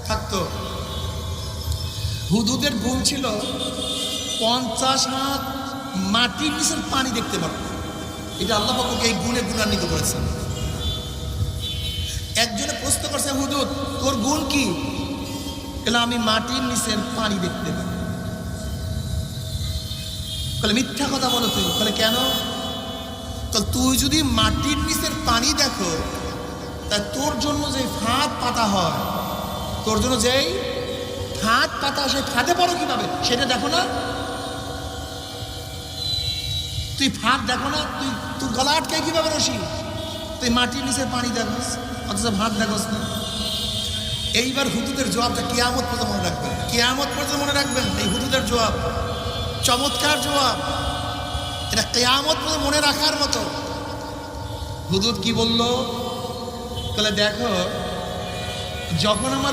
থাকতো। হুদুদের ভুল ছিল 50 হাত মাটির নিচের পানি দেখতে পারত। এটা আল্লাহ পাক ওকে এই গুণে গুণান্বিত করেছেন। একজনে প্রশ্ন করছে, হুদুদ তোর গুণ কি? বলে আমি মাটির নিচের পানি দেখতে পাই। বলে মিথ্যা কথা বলো তুই। বলে কেন? তো তুই যদি মাটির নিচের পানি দেখো, তা তোর জন্য যে ফাঁদ পাতা হয়, তোর জন্য যেই ফাঁদ পাতা সেই ফাঁদে পড়ো কিভাবে সেটা দেখো না? তুই ফাঁদ দেখো না? তুই তোর গলা আটকে কিভাবে রসি? তুই মাটির নিচের পানি দেখোস, অথচ ভাত দেখোস না। এইবার হুদুদের জবাবটা কিয়ামত পর্যন্ত মনে রাখবেন, কিয়ামত পর্যন্ত মনে রাখবেন। এই হুদুদের জবাব চমৎকার জবাব, এটা কিয়ামত পর্যন্ত মনে রাখার মতো। হুদুদ কি বলল? বলে দেখো, যখন আমার